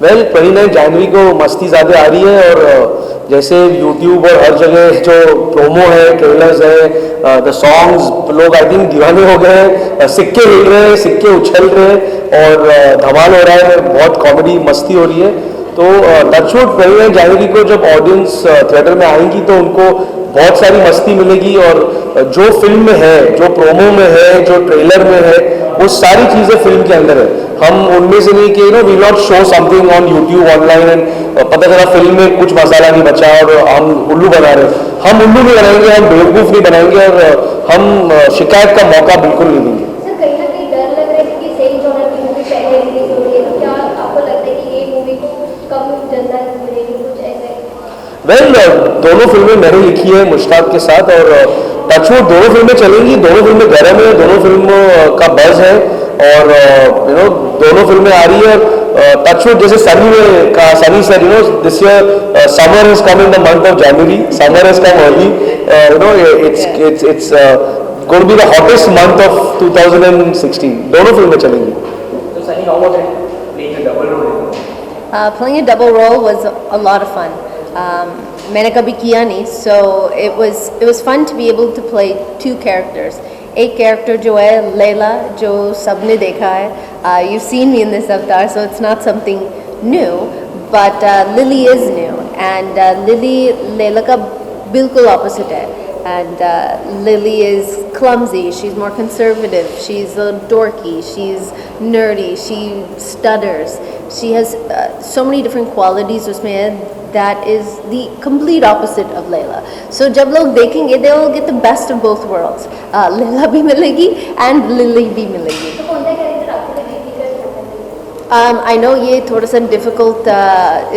Well 29 जनवरी को मस्ती ज़्यादा आ रही है और जैसे यूट्यूब और हर जगह जो प्रोमो है, ट्रेलर्स है, द सॉन्ग्स, लोग आई थिंक दीवाने हो गए हैं, सिक्के हिल रहे हैं, सिक्के उछल रहे हैं और धमाल हो रहा है, बहुत कॉमेडी मस्ती हो रही है। तो टचवुड 29 जनवरी को जब ऑडियंस थिएटर में आएंगी तो उनको बहुत सारी मस्ती मिलेगी और जो फिल्म में है, जो प्रोमो में है, जो ट्रेलर में है, वो सारी चीज़ें फिल्म के अंदर है। हम उनमें से नहीं कि we not show something on YouTube online and पता चला फिल्म में कुछ मसाला नहीं बचा और हम उल्लू बना रहे। हम उल्लू नहीं बनाएंगे, हम बेवकूफ़ नहीं बनाएंगे और हम शिकायत का मौका बिल्कुल नहीं देंगे। सर कहीं ना कहीं डर लग रहा है कि सेम जॉनर की मूवी पहले रिलीज हो रही है, तो क्या आपको लगता है कि ये मूवी को कम जनता मिलेगी, कुछ ऐसे? वेल दोनों फिल्में मैंने लिखी है मुश्ताक के साथ और टचवुड दोनों फिल्में चलेंगी, दोनों फिल्में गर्म है, दोनों फिल्मों का बज़ है और दोनों फिल्में आ रही है। टचवुड जैसे सनी में कहा, Sunny sir this year summer has come in the month of January, summer has come early, it's going to be the hottest month of 2016। दोनों फिल्में चलेंगी। तो Sunny, how was it playing a double role? Playing a double role was a lot of fun. मैंने कभी किया नहीं, so it was fun to be able to play two characters. एक character जो है लैला, जो सबने देखा है, you've seen me in this avatar, so it's not something new, but Lily is new, and Lily Laila का बिल्कुल opposite है. And Lily is clumsy, she's more conservative, she's a dorky, she's nerdy, she stutters, she has so many different qualities उसमें है that is the complete opposite of Layla. So जब लोग देखेंगे they will get the best of both worlds. Layla भी मिलेगी and Lily भी मिलेगी. तो कौन सा कैरेक्टर आपको डिफिकल्ट लगता है? I know ये थोड़ा सा difficult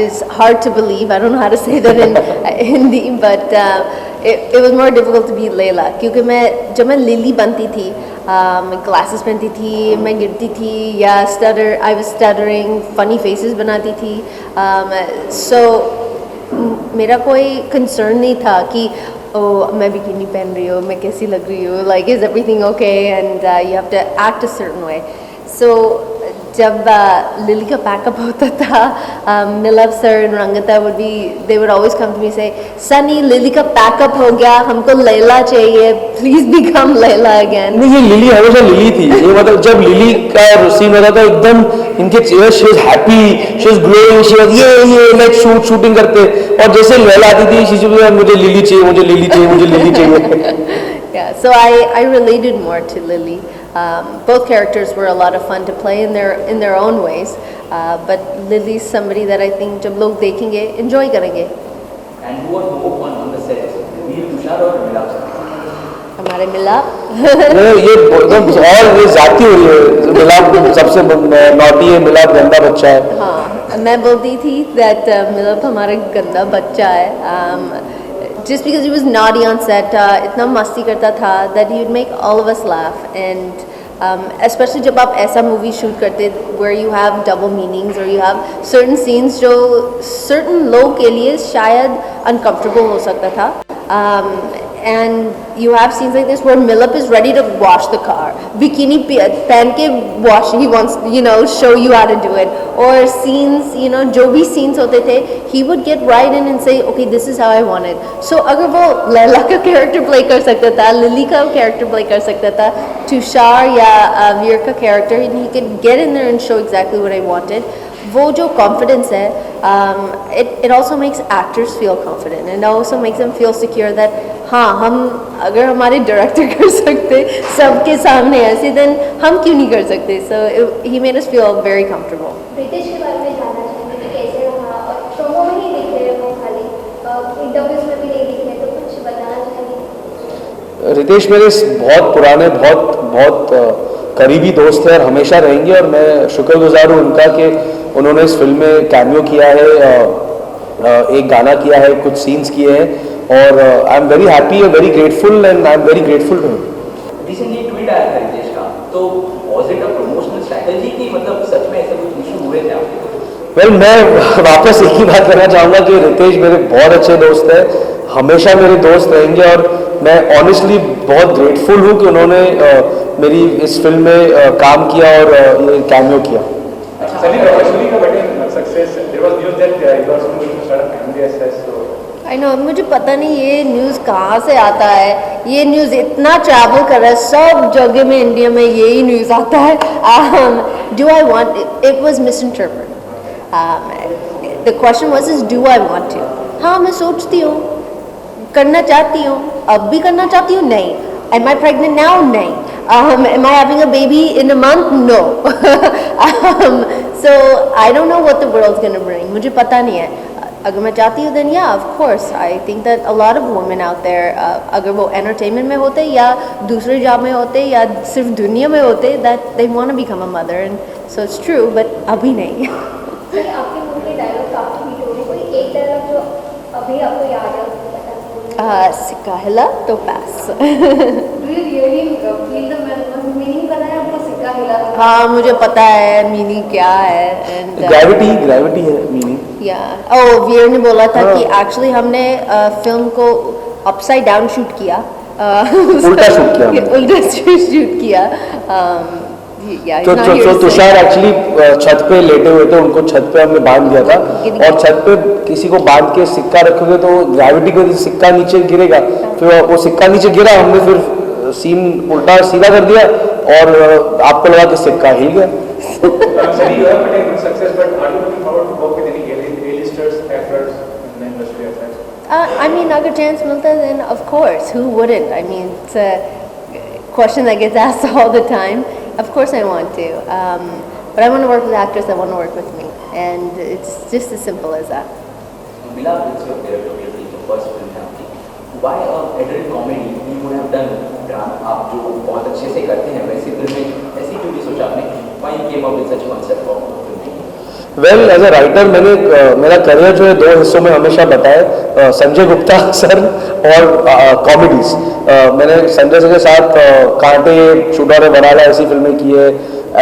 is hard to believe. I don't know how to say that in Hindi, but it was more difficult to be Layla क्योंकि जब मैं लिली बनती थी, मैं ग्लासेस पहनती थी, मैं गिरती थी या I was stuttering, funny faces बनाती थी, so मेरा कोई कंसर्न नहीं था कि मैं बिकिनी पहन रही हूँ, मैं कैसी लग रही हूँ, like is everything okay and you have to act a certain way. So जब लिली का पैकअप होता था, मिलव सर and रंगता they would always come to me say, Sunny lily का पैकअप हो गया, हमको लैला चाहिए, please become लैला again. नहीं, ये लिली हमेशा लिली थी। ये मतलब जब लिली का सीन होता था एकदम इनके चेहरे, she was happy, she was glowing, she was ये like शूटिंग करते और जैसे लैला आती थी she was मुझे लिली चाहिए, मुझे लिली चाहिए, मुझे लिली चाहिए। Yeah, so I related more to Lily. Both characters were a lot of fun to play in their own ways, but Lily's somebody that I think जब लोग देखेंगे enjoy करेंगे. And who was more fun on the set? Veer Tushar or Milap sir? हमारे मिलाप ये एकदम और ये जाती हुई है। मिलाप सबसे नॉटी है, मिलाप गंदा बच्चा है। हाँ, मैं बोलती थी that मिलाप हमारा गंदा बच्चा है. Just because he was naughty on set, इतना मस्ती करता था that he would make all of us laugh, and especially जब आप ऐसा movie shoot करते where you have double meanings or you have certain scenes जो certain लोग के लिए शायद uncomfortable हो सकता था, and you have scenes like this where Milap is ready to wash the car, bikini पहन के wash, he wants show you how to do it, or scenes जो भी scenes होते थे he would get right in and say okay this is how I want it. So अगर वो लैला का character play कर सकता था, लिली का character play कर सकता था, तुषार या वीर का character, and he could get in there and show exactly what I wanted. वो जो confidence है, it also makes actors feel confident and also makes them feel secure that हाँ हम अगर हमारे डायरेक्टर कर सकते सबके सामने ऐसे then हम क्यों नहीं कर सकते. So he made us feel very comfortable. Ritesh के बारे में जानना चाहेंगे कि कैसे रहा, और प्रोमो में ही दिख रहे हैं वो, खाली इंटरव्यूज में भी नहीं दिख रहे, तो कुछ बताना चाहेंगे? रितेश मेरे बहुत पुराने, बहुत करीबी दोस्त हैं और हमेशा रहेंगे और मैं शुक्रगुजार हूँ उनका कि उन्होंने इस फिल्म में कैमियो किया है, एक गाना किया है, कुछ सीन्स किए हैं और आई एम वेरी हैप्पी और very grateful and I am very grateful to him. Recently tweet आया था रितेश का, तो was it a promotional strategy कि मतलब सच में ऐसे कुछ इशू हुए थे आपके? वेल मैं वापस एक ही बात करना चाहूँगा कि रितेश मेरे बहुत अच्छे दोस्त हैं, हमेशा मेरे दोस्त रहेंगे और मैं ऑनेस्टली बहुत ग्रेटफुल हूँ कि उन्होंने मेरी इस फिल्म में काम किया और ये कैमियो किया। सनी प्रोफेशनली का birthday success. There was news that you are also going to start a family as such. So I know, मुझे पता नहीं ये न्यूज़ कहाँ से आता है. ये न्यूज़ इतना ट्रैवल कर रहा है, सब जगह में इंडिया में यही न्यूज़ आता है. Do I want, it was misinterpreted. The question was is do I want to. हाँ, मैं सोचती हूँ, करना चाहती हूँ, अब भी करना चाहती हूँ. नहीं. Am I pregnant now? नहीं. Am I having a baby in a month? No. So I don't know what the world is gonna bring. मुझे पता नहीं है. अगर मैं चाहती हूँ then yeah, of course, I think that a lot of women out there, अगर वो entertainment में होते या दूसरे जॉब में होते या सिर्फ दुनिया में होते, that they want to become a mother, and so it's true, but अभी नहीं. सर, आपके मुंह के डायलॉग काफी हिट हो रहे. कोई एक डायलॉग जो अभी आपको याद है उसको बता सकते सिक्का हिला तो pass. Do you really feel the meaning पता है आपको? सिक्का हिला तो हाँ, मुझे पता है मीनिंग क्या है. and ग्रेविटी है मीनिंग. वीर ने बोला था कि एक्चुअली हमने फिल्म को अपसाइड डाउन शूट किया. उल्टा shoot किया हमने. उल्टा शूट किया. तो तुषार एक्चुअली छत पे लेटे हुए थे, उनको छत पे हमने बांध दिया था. और छत पे किसी को बांध के सिक्का रखोगे तो ग्रेविटी की वजह से सिक्का नीचे गिरेगा. फिर वो सिक्का नीचे गिरा, हमने फिर सीन उल्टा सीधा कर दिया और आपको लगा कि सिक्का हिल गया. Sir, you have had a good success, but are you looking forward to work with any A-listers, actors in the industry as such? I mean, अगर chance मिलता है then of course, who wouldn't? I mean, it's a question that gets asked all the time. Of course I want to, but I want to work with actors that want to work with me, and it's just as simple as that. Mila, it's your directorial film, the first film है आपकी. Why adult comedy? You would have done drama. आप जो बहुत अच्छे से करते हैं वैसी फिल्में ऐसी क्यों नहीं सोचा आपने? Why you came up with such concept of filmmaking? Well as a writer मैंने मेरा करियर जो है दो हिस्सों में हमेशा बताया. संजय गुप्ता सर और कॉमेडीज. मैंने संजय सर के साथ कांटे, शूटर बनाला ऐसी फिल्में की है.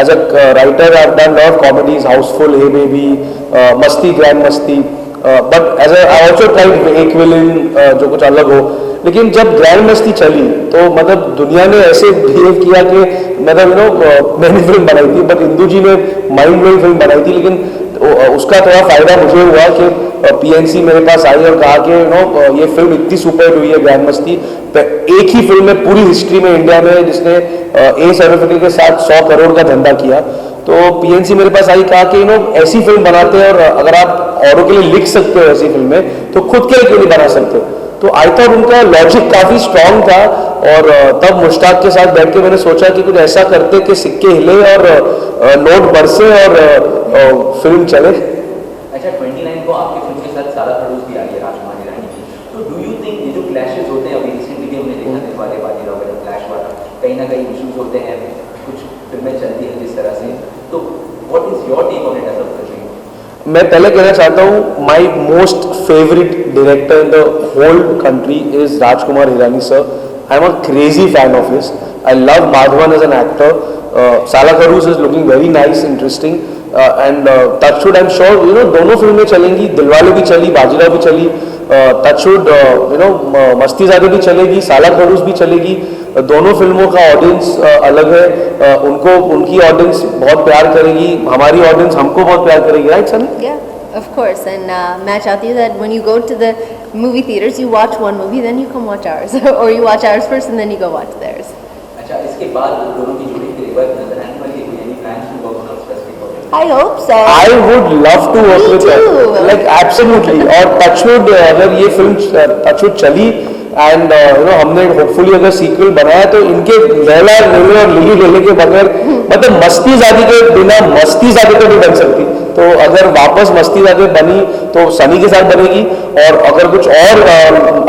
As a writer I have done lot of comedies, Housefull, Hey Baby, Masti, Grand Masti. But as I also tried एक विलन जो कुछ अलग हो. लेकिन जब ग्रैंड मस्ती चली तो मतलब दुनिया ने ऐसे बिहेव किया कि मतलब मैंने फिल्म बनाई थी, बट इंदू जी ने माइंड ब्लोइंग फिल्म बनाई थी. लेकिन उसका थोड़ा फायदा मुझे हुआ कि पीएनसी मेरे पास आई और कहा कि ये फिल्म इतनी सुपर हुई है ग्रैंड मस्ती. एक ही फिल्म में पूरी हिस्ट्री में इंडिया में जिसने ए सर्टिफिकेट के साथ 100 करोड़ का धंधा किया. तो पीएनसी मेरे पास आई, कहा कि ऐसी फिल्म बनाते हैं और अगर आप औरों के लिए लिख सकते हो ऐसी फिल्में तो खुद के लिए क्यों नहीं बना सकते. तो आई थॉट उनका लॉजिक काफ़ी स्ट्रांग था. और तब मुश्ताक के साथ बैठ के मैंने सोचा कि कुछ ऐसा करते कि सिक्के हिले और नोट बरसे और फिल्म चले. अच्छा, 29 को आपकी फिल्म के साथ सारा खड़ूस भी आ रही है, राजकुमार हिरानी की. तो डू यू थिंक ये जो क्लैशेस होते हैं, अभी रिसेंटली हमने देखा दिलवाले बाजीराव का क्लैश वाला, कहीं ना कहीं इश्यूज होते हैं, कुछ फिल्में चलती हैं जिस तरह से. तो what is your take on it as a film? मैं पहले कहना चाहता हूँ my most favourite director in the whole country is Rajkumar Hirani sir. I am a crazy fan of his. I love Madhavan as an actor. Saala Khadoos is looking very nice, interesting. And touch wood I am sure दोनों फिल्में चलेंगी. दिलवाले भी चली, बाजीराव भी चली. Touchwood मस्तीज़ादे भी चलेगी, साला खड़ूस भी चलेगी. दोनों फिल्मों का ऑडियंस अलग है. उनको उनकी ऑडियंस बहुत प्यार करेगी, हमारी ऑडियंस हमको बहुत प्यार करेगी. Right sir? Yeah, of course. And मैं चाहती हूँ that when you go to the movie theaters, you watch one movie, then you come watch ours, or you watch ours first and then you go watch theirs. अच्छा, इसके बाद दोनों की जोड़ी की रिवर्स नजर आने वाली है. Any plans to work on specific project? I hope so. I would love to work Me with her. too. Like absolutely. और टचवुड अगर ये फिल्म टचवुड चली एंड हमने होपफुली अगर सीक्वल बनाया तो इनके लैला लेले और लिली लेले के बगैर मतलब मस्तीज़ादी के बिना मस्तीज़ादी तो नहीं बन सकती. तो अगर वापस मस्तीज़ादी बनी तो सनी के साथ बनेगी. और अगर कुछ और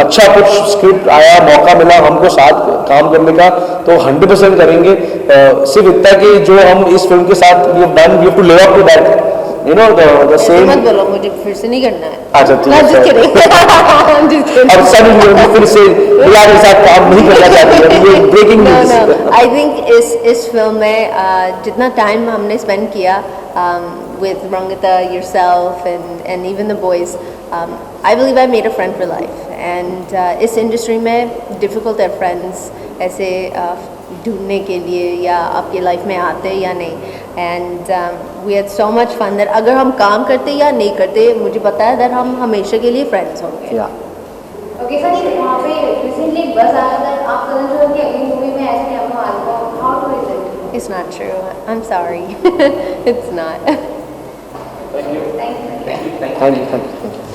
अच्छा कुछ स्क्रिप्ट आया, मौका मिला हमको साथ काम करने का तो 100% करेंगे. सिर्फ इतना कि जो हम इस फिल्म के साथ we have to live up to that the same. मत बोलो, मुझे फिर से नहीं करना है. अच्छा ठीक है. Just kidding. I'm just kidding. अब सनी फिर से बिला के साथ काम नहीं करना चाहती है. ये breaking No, news. no. I think इस फिल्म में जितना टाइम हमने स्पेंड किया with Rangita, yourself, and even the boys, I believe I made a friend for life. And इस इंडस्ट्री में difficult है friends ऐसे ढूंढने के लिए या आपके लाइफ में आते या नहीं. And we had so much fun that अगर हम काम करते या नहीं करते मुझे पता है दैट हम हमेशा के लिए फ्रेंड्स होंगे. या ओके सर, वहाँ पे रिसेंटली एक बस आया था, आप करण जोहर की अगली मूवी में ऐसे नहीं आपको आता, how two is it? It's not true. I'm sorry. It's not. Thank you. Thank you. Thank you. Thank you.